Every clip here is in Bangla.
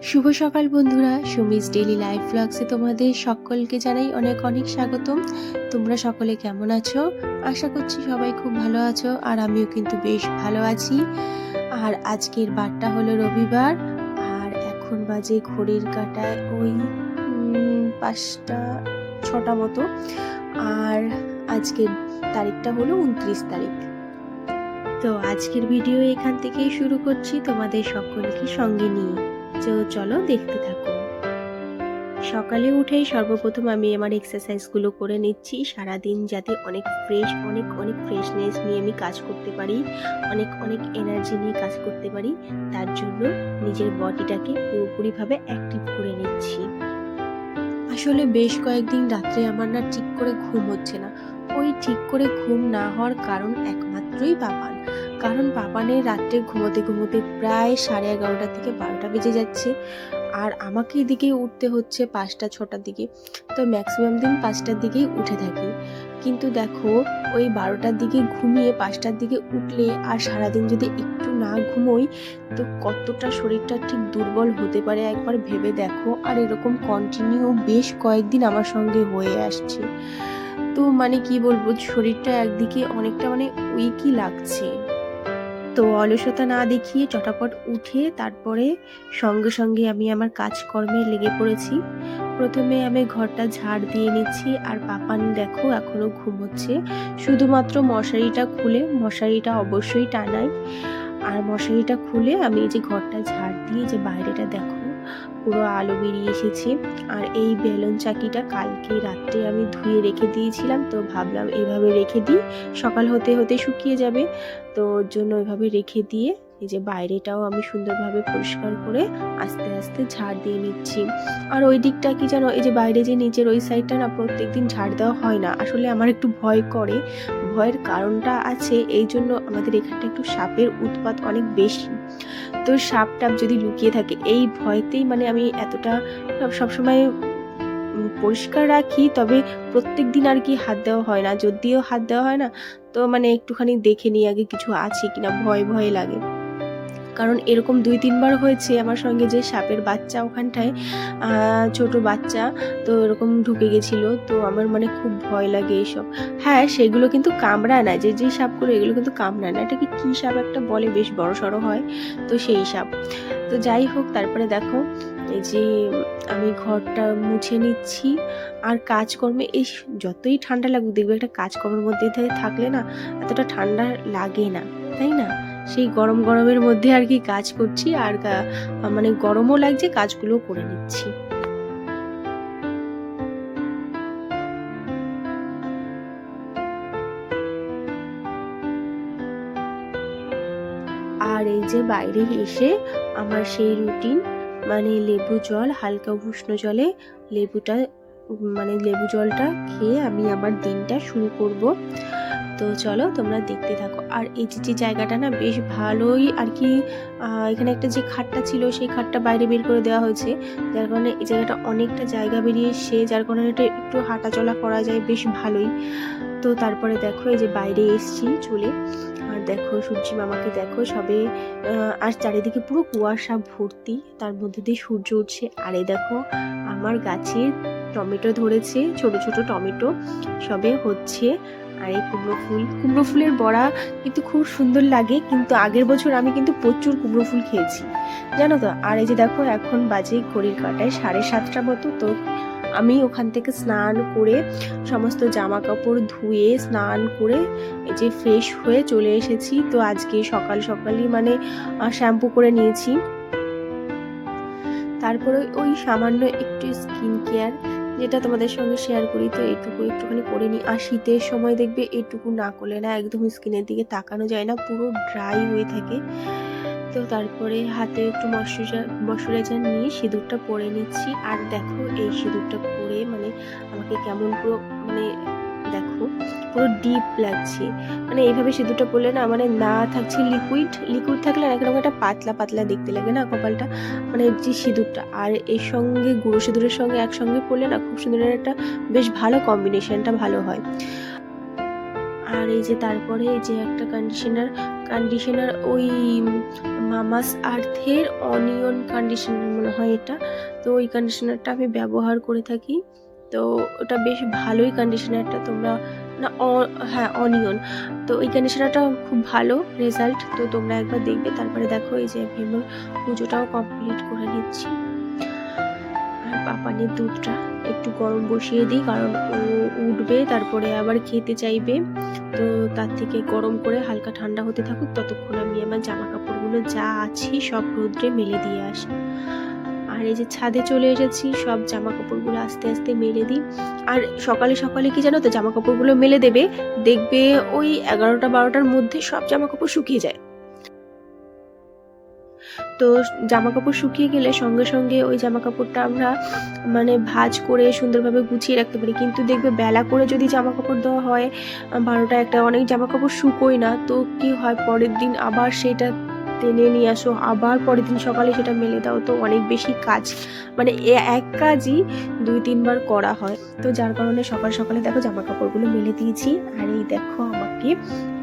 শুভ সকাল বন্ধুরা, সুমিস ডেইলি লাইফ ব্লগসে তোমাদের সকলকে জানাই অনেক অনেক স্বাগতম। তোমরা সকলে কেমন আছো? আশা করছি সবাই খুব ভালো আছো, আর আমিও কিন্তু বেশ ভালো আছি। আর আজকের বারটা হলো রবিবার, আর এখন বাজে ঘড়ির কাঁটায় ওই 5টা 6টা মতো। আর আজকের তারিখটা হলো 29 তারিখ। তো আজকের ভিডিও এখান থেকেই শুরু করছি তোমাদের সকলকে সঙ্গে নিয়ে। তো চলো দেখতে থাকো। সকালে উঠেই সর্বপ্রথম আমি আমার এক্সারসাইজগুলো করে নিচ্ছি, সারাদিন যাতে অনেক ফ্রেশনেস নিয়ে আমি কাজ করতে পারি, অনেক এনার্জি নিয়ে কাজ করতে পারি। তার জন্য নিজের বডিটাকে পুরোপুরিভাবে অ্যাক্টিভ করে নিচ্ছি। আসলে বেশ কয়েকদিন রাত্রে আমার না ঠিক করে ঘুম হচ্ছে না। ওই ঠিক করে ঘুম না হওয়ার কারণ একমাত্রই পাপান। কারণ পাপানের রাত্রে ঘুমোতে ঘুমোতে প্রায় 11:30 থেকে 12টা বেজে যাচ্ছে, আর আমাকে এদিকে উঠতে হচ্ছে 5টা 6টার দিকে। তো ম্যাক্সিমাম দিন 5টার দিকেই উঠে থাকি, কিন্তু দেখো ওই 12টার দিকে ঘুমিয়ে 5টার দিকে উঠলে আর সারাদিন যদি একটু না ঘুমোই তো কতটা শরীরটা ঠিক দুর্বল হতে পারে একবার ভেবে দেখো। আর এরকম কন্টিনিউ বেশ কয়েকদিন আমার সঙ্গে হয়ে আসছে। তো মানে কি বলবো, শরীরটা একদিকে অনেকটা উইকই লাগছে। তো অলসতা না দেখিয়ে চটাপট উঠে তারপরে সঙ্গে সঙ্গে আমি আমার কাজকর্মে লেগে পড়েছি। প্রথমে আমি ঘরটা ঝাড় দিয়ে নিচ্ছি, আর পাপান দেখো এখনো ঘুমোচ্ছে। শুধুমাত্র মশারিটা অবশ্যই টানাই, আর মশারিটা খুলে আমি এই যে ঘরটা ঝাড় দিয়ে যে বাইরেটা দেখো পুরো আলো বেরিয়ে এসেছে। আর এই বেলুন চাকিটা কালকে রাত্রে আমি ধুয়ে রেখে দিয়েছিলাম, তো ভাবলাম এইভাবে রেখে দিই, সকাল হতে হতে শুকিয়ে যাবে। তো ওর জন্য ওইভাবে রেখে দিয়ে এই যে বাইরেটাও আমি সুন্দরভাবে পরিষ্কার করে আস্তে আস্তে ঝাড় দিয়ে নিচ্ছি। আর ওই দিকটা কি জানো, এই যে বাইরে যে নিচের ওই সাইডটা না প্রত্যেকদিন ঝাড় দেওয়া হয় না, আসলে আমার একটু ভয় করে। ভয়ের কারণটা আছে এই জন্য, আমাদের এখানটা একটু সাপের উৎপাত অনেক বেশি। তো সাপ টাপ যদি লুকিয়ে থাকে এই ভয়তেই আমি এতটা সবসময় পরিষ্কার রাখি, তবে প্রত্যেক দিন আর কি হাত দেওয়া হয় না। যদিও হাত দেওয়া হয় না, তো একটুখানি দেখে নিই আগে কিছু আছে কিনা, ভয় লাগে। কারণ এরকম 2-3 বার হয়েছে আমার সঙ্গে যে সাপের বাচ্চা ওখানটায় ছোট বাচ্চা, তো এরকম ঢুকে গেছিল। তো আমার খুব ভয় লাগে এইসব। হ্যাঁ, সেগুলো কিন্তু কামড়ায় না, যে সাপগুলো এগুলো কিন্তু কামড়ায় না। এটাকে কি সাপ একটা বলে, বেশ বড় সড়ো হয়, তো সেই সাপ। তো যাই হোক, তারপরে দেখো এই যে আমি ঘরটা মুছে নিচ্ছি। আর কাজকর্মে এই যতই ঠান্ডা লাগুক, দেখবে একটা কাজকর্মের মধ্যে থাকলে না এতটা ঠান্ডা লাগে না, তাই না? সেই গরমের মধ্যে আর কি কাজ করছি, আর গরমও লাগছে, কাজগুলো করে নিচ্ছি। আর এই যে বাইরে এসে আমার সেই রুটিন, লেবু জল, হালকা উষ্ণ জলে লেবু জলটা খেয়ে আমি আমার দিনটা শুরু করব। তো চলো তোমরা দেখতে থাকো। আর এই যে জায়গাটা না বেশ ভালোই আর কি, এখানে একটা যে খাটটা ছিল সেই খাটটা বাইরে বের করে দেওয়া হয়েছে, যার কারণে এই জায়গাটা অনেকটা জায়গা বেরিয়ে এসে, যার কারণে এটা একটু হাঁটাচলা করা যায় বেশ ভালোই। তো তারপরে দেখো এই যে বাইরে এসছি চলে, আর দেখো সূর্যি মামাকে দেখো সবে, আর চারিদিকে পুরো কুয়াশা ভর্তি, তার মধ্যে দিয়ে সূর্য উঠছে। আর এই দেখো আমার গাছে টমেটো ধরেছে, ছোট ছোট টমেটো সবে হচ্ছে। আর এই কুমড়ো ফুলের বড়া কিন্তু খুব সুন্দর লাগে, কিন্তু আগের বছর আমি কিন্তু প্রচুর কুমড়ো ফুল খেয়েছি, জানো তো। আর এই যে দেখো এখন বাজে ঘড়ির কাঁটায় 7:30 মতো। তো আমি ওখান থেকে স্নান করে সমস্ত জামা কাপড় ধুয়ে স্নান করে এই যে ফ্রেশ হয়ে চলে এসেছি। তো আজকে সকালই শ্যাম্পু করে নিয়েছি। তারপরে ওই সামান্য একটু স্কিন কেয়ার যেটা তোমাদের সঙ্গে শেয়ার করি, তো একটুখানি করে নিই। আর শীতের সময় দেখবে এইটুকু না করলে না একদম স্কিনের দিকে তাকানো যায় না, পুরো ড্রাই হয়ে থাকে। তো তারপরে হাতে একটু ময়শ্চারাইজার নিয়ে সিঁদুরটা পরে নিচ্ছি। আর দেখো এই সিঁদুরটা পরে আমাকে কেমন পুরো দেখো পুরো ডিপ লাগছে। এইভাবে সিঁদুরটা পরলে না না থাকছে লিকুইড থাকলে না এরকম একটা পাতলা পাতলা দেখতে লাগে না কপালটা, যে সিঁদুরটা। আর এর সঙ্গে গুঁড়ো সিঁদুরের সঙ্গে একসঙ্গে পরলে না খুব সুন্দর একটা বেশ ভালো কম্বিনেশনটা ভালো হয়। আর এই যে তারপরে এই যে একটা কন্ডিশনার ওই মামাস আর্থের অনিয়ন কন্ডিশনার মনে হয় এটা। তো ওই কন্ডিশনারটা আমি ব্যবহার করে থাকি, তো ওটা বেশ ভালোই কন্ডিশনারটা। তোমরা না হ্যাঁ অনিয়ন, তো এই কন্ডিশনারটা খুব ভালো রেজাল্ট, তো তোমরা একবার দেখবে। তারপরে দেখো এই যে আমি আমার পুজোটাও কমপ্লিট করে নিচ্ছি। আর পাপানের দুধটা একটু গরম বসিয়ে দিই, কারণ ও উঠবে তারপরে আবার খেতে চাইবে, তো তার থেকে গরম করে হালকা ঠান্ডা হতে থাকুক, ততক্ষণ আমি আমার জামা কাপড়গুলো যা আছে সব রোদ্রে মেলে দিয়ে আসি। আর এই যে ছাদে চলে এসেছি, সব জামা কাপড়গুলো আস্তে আস্তে মেলে দিই। আর সকালে সকালে কি জানো তো, জামা কাপড়গুলো মেলে দেখবে ওই 11টা 12টার মধ্যে সব জামা কাপড় শুকিয়ে যায়। তো জামা কাপড় শুকিয়ে গেলে সঙ্গে সঙ্গে ওই জামা কাপড়টা আমরা মানে ভাঁজ করে সুন্দরভাবে গুছিয়ে রাখতে পারি। কিন্তু দেখবে বেলা করে যদি জামা কাপড় দেওয়া হয় 12টা 1টা, অনেক জামা কাপড় শুকোয় না, তো কি হয় পরের দিন আবার সেটা টেনে নিয়ে আসো, আবার পরের দিন সকালে সেটা মেলে দাও, তো অনেক বেশি কাজ, মানে এক কাজই 2-3 বার করা হয়। তো যার কারণে সকাল সকালে দেখো জামা কাপড়গুলো মেলে দিয়েছি। আর এই দেখো আমাকে,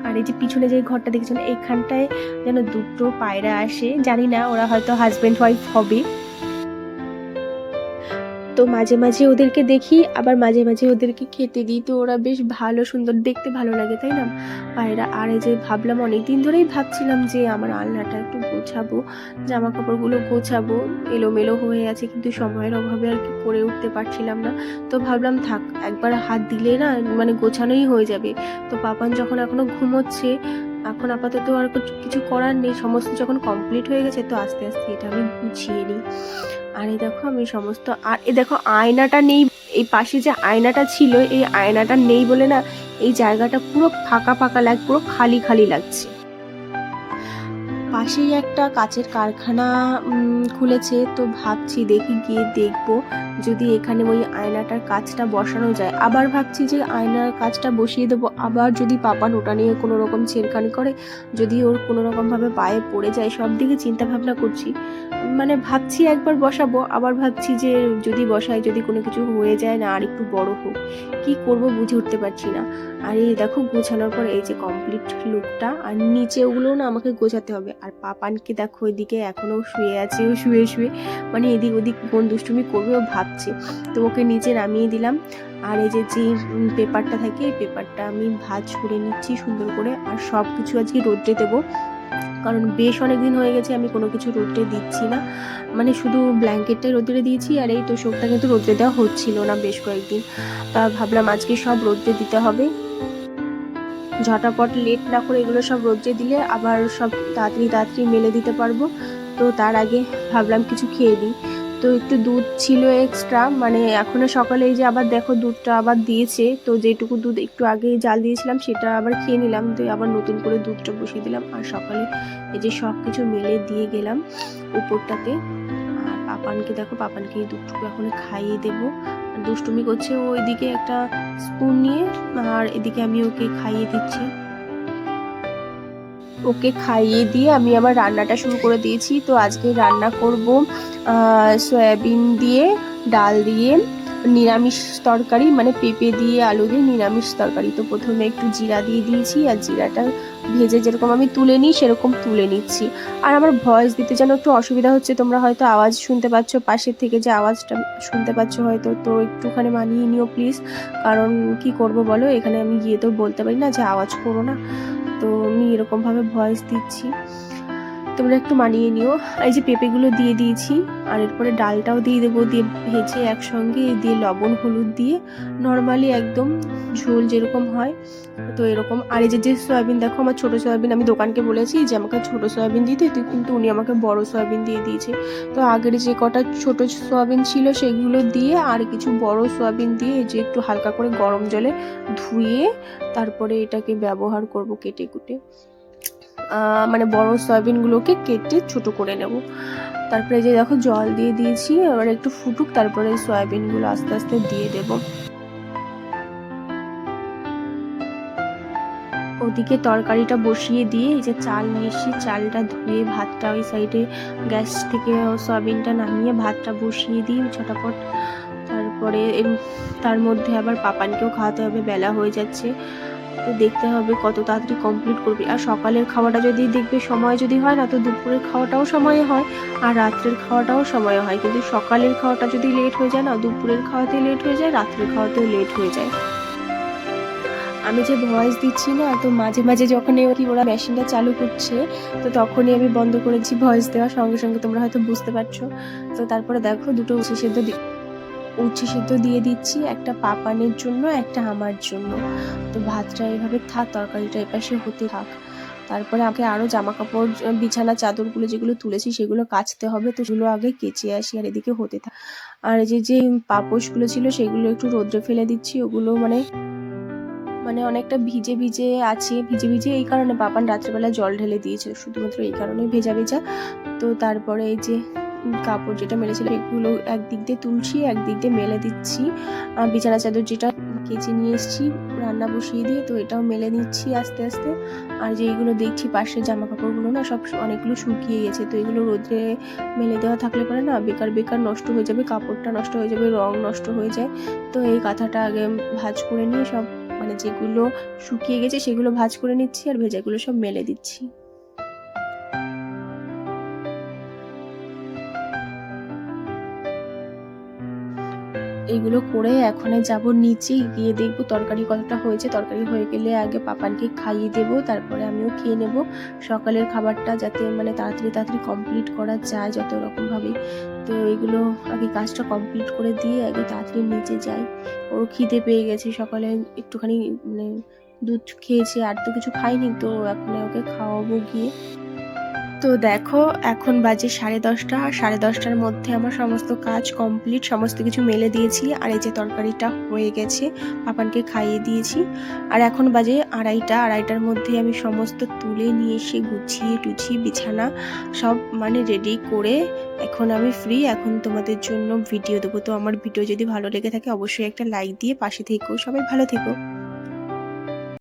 আর এই যে পিছনে যে ঘরটা দেখছো না, এখানটায় যেন দুটো পায়রা আসে, জানি না ওরা হয়তো হাজবেন্ড ওয়াইফ হবে। তো মাঝে মাঝে ওদেরকে দেখি, আবার মাঝে মাঝে ওদেরকে খেতে দিই, তো ওরা বেশ ভালো সুন্দর দেখতে, ভালো লাগে তাই না পায়রা। আর এই যে ভাবলাম, অনেকদিন ধরেই ভাবছিলাম যে আমার আলনাটা একটু গোছাবো, জামা কাপড়গুলো গোছাবো, এলোমেলো হয়ে আছে, কিন্তু সময়ের অভাবে আর কি করে উঠতে পারছিলাম না। তো ভাবলাম থাক, একবার হাত দিলে না মানে গোছানোই হয়ে যাবে। তো পাপান যখন এখনো ঘুমোচ্ছে, এখন আপাতত আর কিছু করার নেই, সমস্ত যখন কমপ্লিট হয়ে গেছে, তো আস্তে আস্তে এটা আমি গুছিয়ে নিই। আর এই দেখো আমি সমস্ত, আর এই দেখো আয়নাটা নেই, এই পাশে যে আয়নাটা ছিল এই আয়নাটা নেই বলে না এই জায়গাটা পুরো ফাঁকা ফাঁকা লাগে, পুরো খালি খালি লাগছে। পাশেই একটা কাচের কারখানা খুলেছে, তো ভাবছি দেখি গিয়ে দেখবো যদি এখানে ওই আয়নাটার কাচটা বসানো যায়। আবার ভাবছি যে আয়নার কাচটা বসিয়ে দেবো, আবার যদি পাপান ওটা নিয়ে কোনো রকম ছেড়খানি করে, যদি ওর কোনো রকমভাবে পায়ে পড়ে যায়, সব দিকে চিন্তা ভাবনা করছি। মানে ভাবছি একবার বসাবো, আবার ভাবছি যে যদি বসাই, যদি কোনো কিছু হয়ে যায় না আর একটু বড় হোক, কি করব বুঝে উঠতে পারছি না। আর এই দেখো গোছানোর পর এই যে কমপ্লিট লুকটা, আর নিচে ওগুলো না আমাকে গোছাতে হবে। আর পাপানকে দেখো ওইদিকে এখনো শুয়ে আছে, ও শুয়ে শুয়ে মানে এদিক ওদিক কোন দুষ্টুমি করবে ও ভাবছে, তো ওকে নিচে নামিয়ে দিলাম। আর এই যে পেপারটা থাকে, এই পেপারটা আমি ভাঁজ করে নিচ্ছি সুন্দর করে। আর সব কিছু আজকে রোদ্রে দেবো, কারণ বেশ অনেকদিন হয়ে গেছে আমি কোনো কিছু রোদ্রে দিচ্ছি না, মানে শুধু ব্ল্যাঙ্কেটটাই রোদ্রে দিয়েছি, আর এই তোষকটা কিন্তু রোদ্রে দেওয়া হচ্ছিল না বেশ কয়েকদিন। তা ভাবলাম আজকে সব রোদ্রে দিতে হবে, ঝটাপট লেট না করে এগুলো সব রোদ্রে দিলে আবার সব তাড়াতাড়ি তাড়াতাড়ি মেলে দিতে পারবো। তো তার আগে ভাবলাম কিছু খেয়ে দিই। তো একটু দুধ ছিল এক্সট্রা, মানে এখনো সকালে এই যে আবার দেখো দুধটা আবার দিয়েছে, তো যেটুকু দুধ একটু আগে জাল দিয়েছিলাম সেটা আবার খেয়ে নিলাম, তো আবার নতুন করে দুধটা বসিয়ে দিলাম। আর সকালে এই যে সব কিছু মেলে দিয়ে গেলাম উপরটাতে। আর পাপানকে দেখো, পাপানকে এই দুধটুকু এখন খাইয়ে দেবো, দুষ্টুমি করছে ও ওইদিকে একটা স্পুন নিয়ে, আর এদিকে আমি ওকে খাইয়ে দিচ্ছি। ওকে খাইয়ে দিয়ে আমি আবার রান্নাটা শুরু করে দিয়েছি। তো আজকে রান্না করব সয়াবিন দিয়ে, ডাল দিয়ে নিরামিষ তরকারি, মানে পেঁপে দিয়ে আলু দিয়ে নিরামিষ তরকারি। তো প্রথমে একটু জিরা দিয়ে দিয়েছি, আর জিরাটা ভেজে যেরকম আমি তুলে নিই সেরকম তুলে নিচ্ছি। আর আমার ভয়েস দিতে যেন একটু অসুবিধা হচ্ছে, তোমরা হয়তো আওয়াজ শুনতে পাচ্ছ, পাশের থেকে যে আওয়াজটা শুনতে পাচ্ছ হয়তো, তো একটুখানি মানিয়ে নিও প্লিজ, কারণ কি করব বলো, এখানে আমি গিয়ে তো বলতে পারি না যে আওয়াজ করো না, তো আমি এরকমভাবে ভয়েস দিচ্ছি, তোমরা একটু মানিয়ে নিও। এই যে পেঁপেগুলো দিয়ে দিয়েছি, আর এরপরে ডালটাও দিয়ে দেবো, দিয়ে ভেজে একসঙ্গে দিয়ে লবণ হলুদ দিয়ে নর্মালি একদম ঝোল যেরকম হয় তো এরকম। আর এই যে সয়াবিন দেখো, আমার ছোটো সয়াবিন, আমি দোকানকে বলেছি যে আমাকে ছোটো সয়াবিন দিতে, কিন্তু উনি আমাকে বড় সয়াবিন দিয়ে দিয়েছে। তো আগের যে কটা ছোটো সয়াবিন ছিল সেগুলো দিয়ে আর কিছু বড় সয়াবিন দিয়ে যে একটু হালকা করে গরম জলে ধুয়ে তারপরে এটাকে ব্যবহার করব কেটে কুটে, মানে বড় সয়াবিনগুলোকে কেটে ছোট করে নেব। তারপরে যে দেখো জল দিয়ে দিয়েছি, এবার একটু ফুটুক, তারপরে সয়াবিনগুলো আস্তে আস্তে দিয়ে দেব। ওদিকে তরকারিটা বসিয়ে দিয়ে এই যে চাল নিয়েছি, চালটা ধুয়ে ভাতটা ওই সাইডে গ্যাস থেকে সয়াবিনটা নামিয়ে ভাতটা বসিয়ে দিই ঝটাপট। তারপরে তার মধ্যে আবার পাপানকেও খাওয়াতে হবে, বেলা হয়ে যাচ্ছে। তো দেখতে হবে কত তাড়াতাড়ি কমপ্লিট করবি। আর সকালের খাওয়াটা যদি দেখবে সময় যদি হয় না, তো দুপুরের খাওয়াটাও সময়ে হয় আর রাত্রের খাওয়াটাও সময়ে হয়। কিন্তু সকালের খাওয়াটা যদি লেট হয়ে যায় না, দুপুরের খাওয়াতে লেট হয়ে যায়, রাত্রের খাওয়াতেও লেট হয়ে যায়। আমি যে ভয়েস দিচ্ছি না, তো মাঝে মাঝে যখন ওরা মেশিনটা চালু করছে, তো তখনই আমি বন্ধ করেছি ভয়েস দেওয়া। সঙ্গে সঙ্গে তোমরা হয়তো বুঝতে পারছো। তো তারপরে দেখো দুটো উচ্ছে সেদ্ধ দিয়ে দিচ্ছি, একটা পাপানের জন্য, একটা আমার জন্য। তো ভাতটা এভাবে থাক, তরকারিটা এপাশে হতে থাক। তারপরে আমাকে আরও জামা কাপড়, বিছানা চাদরগুলো যেগুলো তুলেছি সেগুলো কাচতে হবে, তো সেগুলো আগে কেচে আসি আর এদিকে হতে থাক। আর এই যে পাপোশগুলো ছিল সেগুলো একটু রোদ্রে ফেলে দিচ্ছি। ওগুলো মানে অনেকটা ভিজে ভিজে আছে, ভিজে ভিজে এই কারণে পাপান রাত্রেবেলা জল ঢেলে দিয়েছে, শুধুমাত্র এই কারণেই ভেজা ভেজা। তো তারপরে এই যে কাপড় যেটা মেলেছিলাম এগুলো একদিক দিয়ে তুলছি, একদিক দিয়ে মেলে দিচ্ছি। বিছানা চাদর যেটা কেচে নিয়ে এসেছি রান্না বসিয়ে দিয়ে, তো এটাও মেলে নিচ্ছি আস্তে আস্তে। আর যে এইগুলো দেখছি পাশের জামা কাপড়গুলো না সব অনেকগুলো শুকিয়ে গেছে, তো এগুলো রোদে মেলে দেওয়া থাকলে পরে না বেকার বেকার নষ্ট হয়ে যাবে, কাপড়টা নষ্ট হয়ে যাবে, রং নষ্ট হয়ে যায়। তো এই কাঁথাটা আগে ভাঁজ করে নিয়ে সব যেগুলো শুকিয়ে গেছে সেগুলো ভাঁজ করে নিচ্ছি আর ভেজাগুলো সব মেলে দিচ্ছি। এইগুলো করে এখন যাব নিচে, গিয়ে দেখবো তরকারি কতটা হয়েছে। তরকারি হয়ে গেলে আগে পাপানকে খাইয়ে দেবো, তারপরে আমিও খেয়ে নেব। সকালের খাবারটা যাতে তাড়াতাড়ি কমপ্লিট করা যায় যত রকমভাবে। তো এগুলো আগে কাজটা কমপ্লিট করে দিয়ে আগে তাড়াতাড়ি নিচে যাই। ওর খিদে পেয়ে গেছে, সকালে একটুখানি দুধ খেয়েছে, আর তো কিছু খাইনি, তো এখন ওকে খাওয়াবো গিয়ে। তো দেখো এখন বাজে 10:30, আর 10:30টার মধ্যে আমার সমস্ত কাজ কমপ্লিট, সমস্ত কিছু মেলে দিয়েছি। আর এই যে তরকারিটা হয়ে গেছে, পাপানকে খাইয়ে দিয়েছি। আর এখন বাজে 2:30টার মধ্যে আমি সমস্ত তুলে নিয়ে এসে গুছিয়ে টুছিয়ে বিছানা সব রেডি করে এখন আমি ফ্রি। এখন তোমাদের জন্য ভিডিও দেবো। তো আমার ভিডিও যদি ভালো লেগে থাকে অবশ্যই একটা লাইক দিয়ে পাশে থেকো। সবাই ভালো থেকো।